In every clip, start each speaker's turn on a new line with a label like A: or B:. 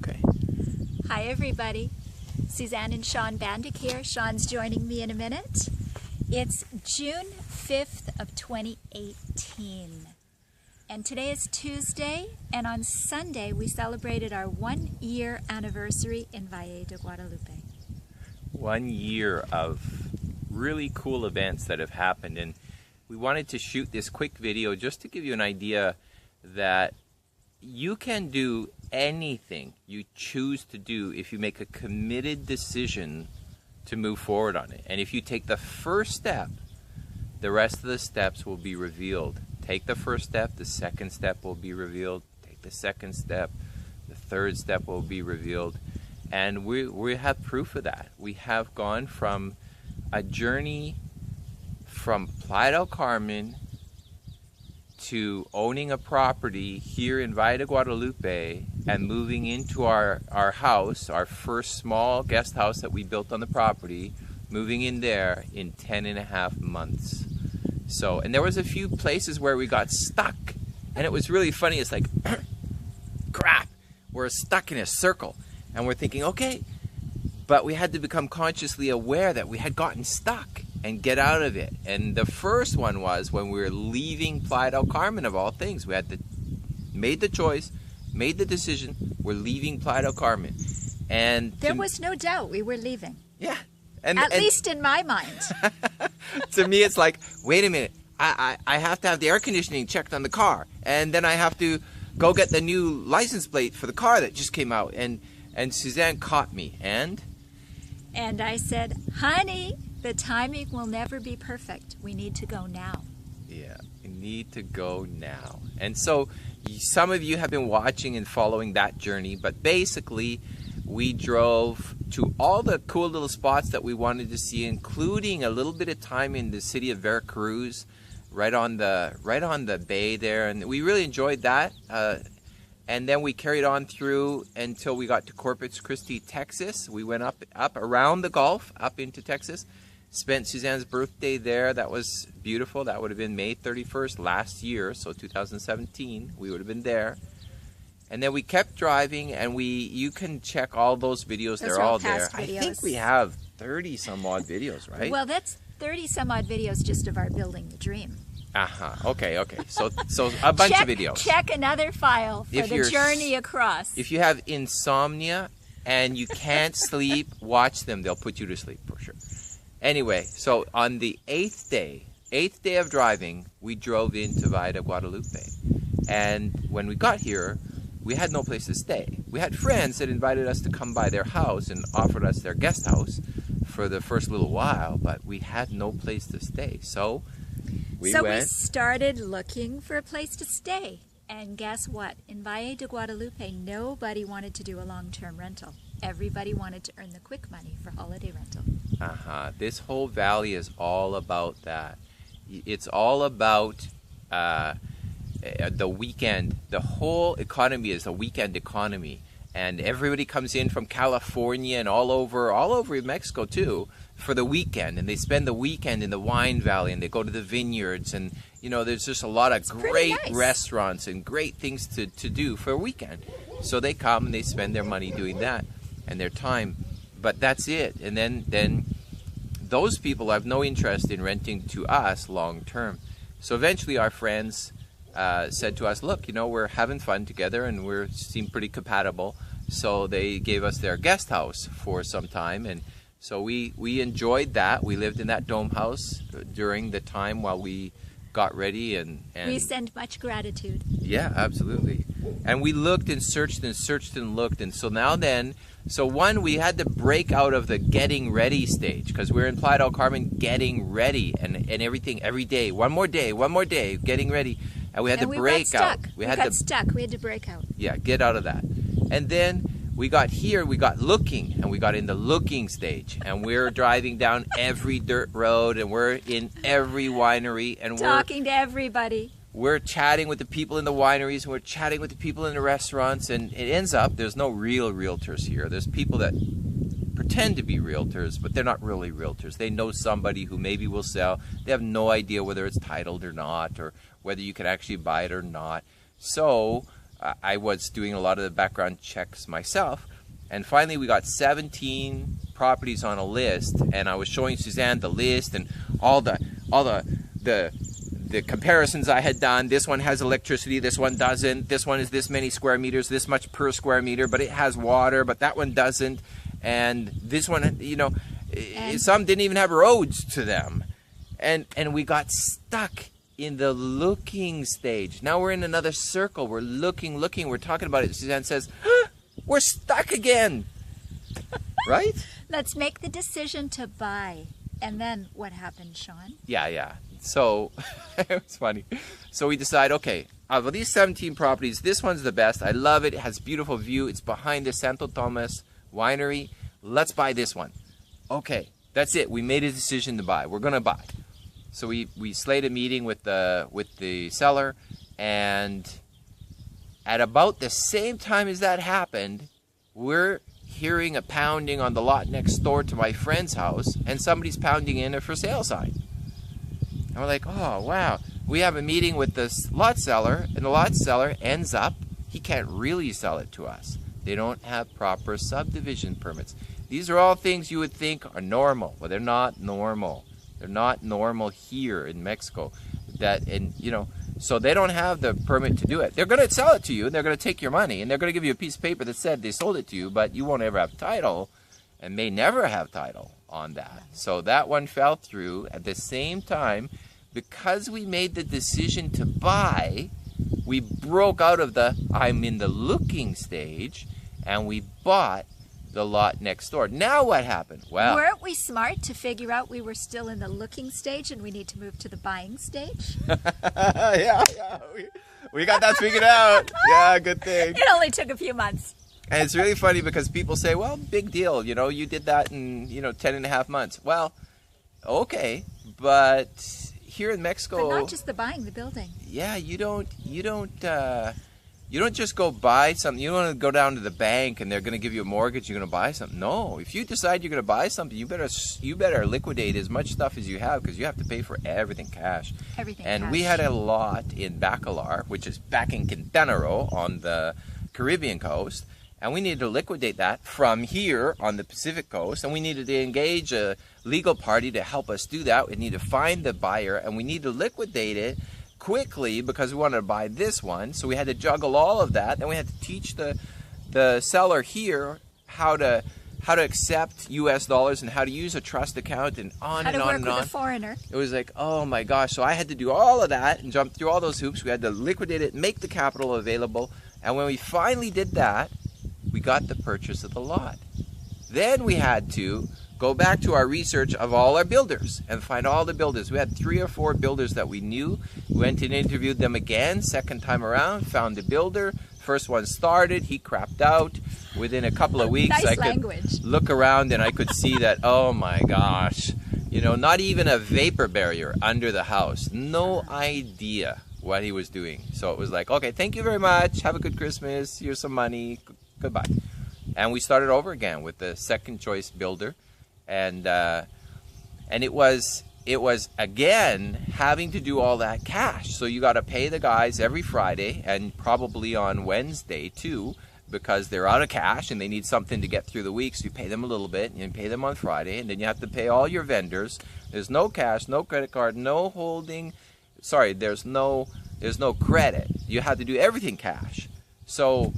A: Okay.
B: Hi everybody, Suzanne and Sean Bandick here. Sean's joining me in a minute. It's June 5th of 2018 and today is Tuesday, and on Sunday we celebrated our 1-year anniversary in Valle de Guadalupe.
A: 1 year of really cool events that have happened, and we wanted to shoot this quick video just to give you an idea that you can do anything you choose to do if you make a committed decision to move forward on it. And if you take the first step, the rest of the steps will be revealed. Take the first step, the second step will be revealed. Take the second step, the third step will be revealed. And we have proof of that. We have gone from a journey from Playa del Carmen to owning a property here in Valle de Guadalupe and moving into our house, our first small guest house that we built on the property, moving in there in 10.5 months. So, and there was a few places where we got stuck, and it was really funny. It's like, crap, we're stuck in a circle, and we're thinking, okay, but we had to become consciously aware that we had gotten stuck and get out of it. And the first one was when we were leaving Playa del Carmen, of all things. We had made the choice, made the decision, we're leaving Playa del Carmen. And
B: there was no doubt we were leaving.
A: Yeah.
B: At least in my mind.
A: To me, it's like, wait a minute, I have to have the air conditioning checked on the car, and then I have to go get the new license plate for the car that just came out. And Suzanne caught me, and
B: I said, honey, the timing will never be perfect. We need to go now.
A: Yeah, we need to go now. And so some of you have been watching and following that journey, but basically we drove to all the cool little spots that we wanted to see, including a little bit of time in the city of Veracruz, right on the bay there, and we really enjoyed that. And then we carried on through until we got to Corpus Christi, Texas. We went up around the Gulf, up into Texas. Spent Suzanne's birthday there. That was beautiful. That would have been May 31st last year, so 2017. We would have been there. And then we kept driving, and you can check all those videos. They're all there.
B: Videos.
A: I think we have 30 some odd videos, right?
B: Well, that's 30 some odd videos just of our building the dream.
A: Okay. So a bunch of videos.
B: Check another file for the journey across.
A: If you have insomnia and you can't sleep, watch them. They'll put you to sleep for sure. Anyway, so on the eighth day of driving, we drove into Valle de Guadalupe. And when we got here, we had no place to stay. We had friends that invited us to come by their house and offered us their guest house for the first little while, but we had no place to stay. So we started looking for a place to stay. And guess what? In Valle de Guadalupe, nobody wanted to do a long-term rental. Everybody wanted to earn the quick money for holiday rental. This whole valley is all about that. It's all about the weekend. The whole economy is a weekend economy. And everybody comes in from California and all over Mexico too for the weekend. And they spend the weekend in the wine valley, and they go to the vineyards. And, there's just a lot of great restaurants and great things to do for a weekend. So they come and they spend their money doing that and their time. But that's it. And then those people have no interest in renting to us long term. So eventually our friends said to us, look, we're having fun together and we seem pretty compatible. So they gave us their guest house for some time, and so we enjoyed that. We lived in that dome house during the time while we got ready, and
B: we send much gratitude.
A: Yeah, absolutely. And we looked and searched and looked, and so now then, we had to break out of the getting ready stage, because we're in Playa del Carmen getting ready and everything every day. One more day, getting ready. And we had to break out.
B: We got stuck. We had to break out.
A: Yeah, get out of that. And then we got here, we got looking, and we got in the looking stage. And we're driving down every dirt road, and we're in every winery, and
B: talking to everybody.
A: We're chatting with the people in the wineries, and we're chatting with the people in the restaurants, and it ends up there's no real realtors here. There's people that pretend to be realtors, but they're not really realtors. They know somebody who maybe will sell. They have no idea whether it's titled or not, or whether you can actually buy it or not. So I was doing a lot of the background checks myself. And finally, we got 17 properties on a list, and I was showing Suzanne the list and all the comparisons I had done. This one has electricity, this one doesn't. This one is this many square meters, this much per square meter, but it has water, but that one doesn't. And this one, you know, some didn't even have roads to them. And we got stuck in the looking stage. Now we're in another circle. We're looking. We're talking about it. Suzanne says, we're stuck again. Right?
B: Let's make the decision to buy. And then what happened, Sean?
A: Yeah. So, it was funny. So we decide, okay, of these 17 properties, this one's the best. I love it. It has beautiful view. It's behind the Santo Tomas winery. Let's buy this one. Okay, that's it. We made a decision to buy. We're going to buy. So we slayed a meeting with the seller, and at about the same time as that happened, we're hearing a pounding on the lot next door to my friend's house, and somebody's pounding in a for sale sign. And we're like, oh, wow. We have a meeting with this lot seller, and the lot seller ends up, he can't really sell it to us. They don't have proper subdivision permits. These are all things you would think are normal. Well, they're not normal. They're not normal here in Mexico. So they don't have the permit to do it. They're going to sell it to you, and they're going to take your money, and they're going to give you a piece of paper that said they sold it to you, but you won't ever have title, and may never have title on that. So that one fell through. At the same time, because we made the decision to buy, we broke out of the I'm in the looking stage, and we bought the lot next door. Now what happened? Well,
B: weren't we smart to figure out we were still in the looking stage and we need to move to the buying stage?
A: yeah. We got that figured out. Yeah, good thing.
B: It only took a few months.
A: And it's really funny because people say, well, big deal. You know, you did that in, 10 and a half months. Well, okay. But here in Mexico...
B: But not just the buying, the building.
A: Yeah, you don't just go buy something. You don't want to go down to the bank and they're going to give you a mortgage. You're going to buy something. No, if you decide you're going to buy something, you better liquidate as much stuff as you have, because you have to pay for everything cash. And we had a lot in Bacalar, which is back in Quintana Roo on the Caribbean coast, and we needed to liquidate that from here on the Pacific coast, and we needed to engage a legal party to help us do that. We need to find the buyer, and we need to liquidate it quickly because we wanted to buy this one. So we had to juggle all of that. Then we had to teach the seller here how to accept US dollars and how to use a trust account and on and on and on.
B: How to work with a foreigner.
A: It was like, oh my gosh. So I had to do all of that and jump through all those hoops. We had to liquidate it, make the capital available. And when we finally did that, we got the purchase of the lot. Then we had to go back to our research of all our builders and find all the builders. We had 3 or 4 builders that we knew. We went and interviewed them again, second time around, found the builder. First one started, he crapped out. Within a couple of weeks,
B: nice
A: I could look around and I could see that, oh my gosh, not even a vapor barrier under the house. No idea what he was doing. So it was like, okay, thank you very much. Have a good Christmas. Here's some money. Goodbye. And we started over again with the second choice builder. And it was again having to do all that cash. So you got to pay the guys every Friday and probably on Wednesday too, because they're out of cash and they need something to get through the week. So you pay them a little bit and you pay them on Friday, and then you have to pay all your vendors. There's no cash, no credit card, no holding. Sorry, there's no credit. You have to do everything cash. So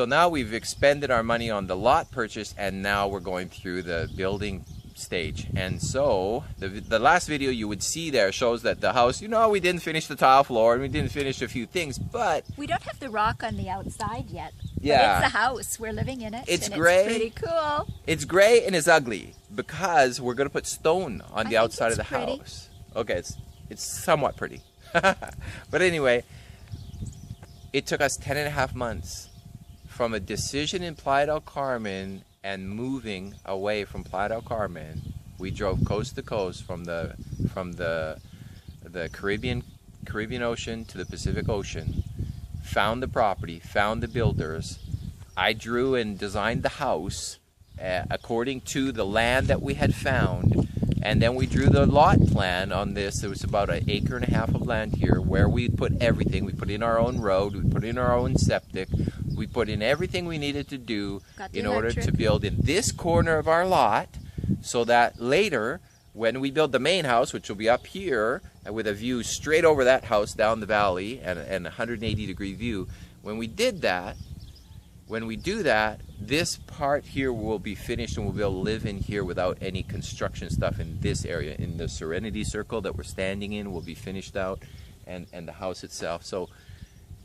A: now we've expended our money on the lot purchase, and now we're going through the building stage. And so the last video you would see there shows that the house, we didn't finish the tile floor and we didn't finish a few things, but
B: we don't have the rock on the outside yet.
A: Yeah,
B: but it's the house. We're living in it.
A: It's gray.
B: It's pretty cool.
A: It's gray and it's ugly because we're going to put stone on the outside of the house. Okay, it's somewhat pretty. But anyway, it took us 10 and a half months from a decision in Playa del Carmen and moving away from Playa del Carmen. We drove coast to coast from the Caribbean Ocean to the Pacific Ocean, found the property, found the builders. I drew and designed the house according to the land that we had found, And then we drew the lot plan on this. It was about 1.5 acres of land here where we put everything. We put in our own road, we put in our own septic, we put in everything we needed to do in order to build in this corner of our lot, so that later when we build the main house, which will be up here with a view straight over that house down the valley and a 180-degree view, when we do that, this part here will be finished and we'll be able to live in here without any construction stuff in this area. In the Serenity Circle that we're standing in will be finished out, and the house itself. So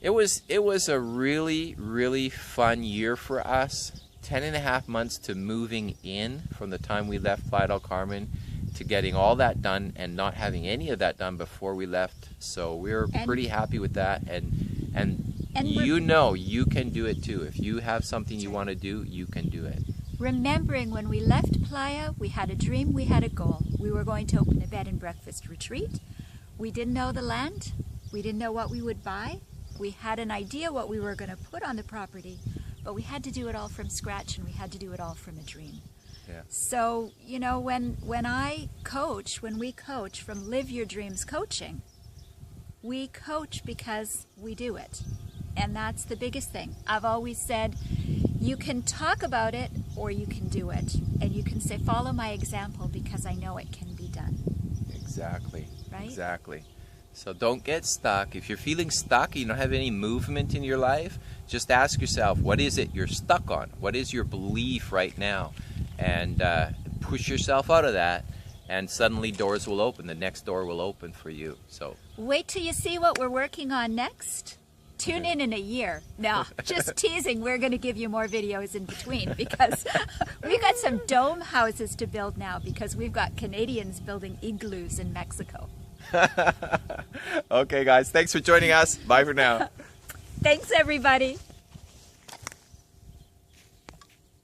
A: it was a really, really fun year for us. 10.5 months to moving in from the time we left Playa del Carmen to getting all that done and not having any of that done before we left. So we're pretty happy with that, and you know you can do it too. If you have something you want to do, you can do it.
B: Remembering when we left Playa, we had a dream, we had a goal. We were going to open a bed and breakfast retreat. We didn't know the land. We didn't know what we would buy. We had an idea what we were going to put on the property, but we had to do it all from scratch, and we had to do it all from a dream.
A: Yeah.
B: So, you know, when we coach from Live Your Dreams Coaching, we coach because we do it. And that's the biggest thing. I've always said, you can talk about it or you can do it. And you can say, follow my example because I know it can be done.
A: Exactly.
B: Right?
A: Exactly. So don't get stuck. If you're feeling stuck, you don't have any movement in your life, just ask yourself, what is it you're stuck on? What is your belief right now? And push yourself out of that, and suddenly doors will open. The next door will open for you. So
B: wait till you see what we're working on next. Tune in a year. No, just teasing. We're going to give you more videos in between because we've got some dome houses to build now because we've got Canadians building igloos in Mexico.
A: Okay, guys. Thanks for joining us. Bye for now.
B: Thanks, everybody.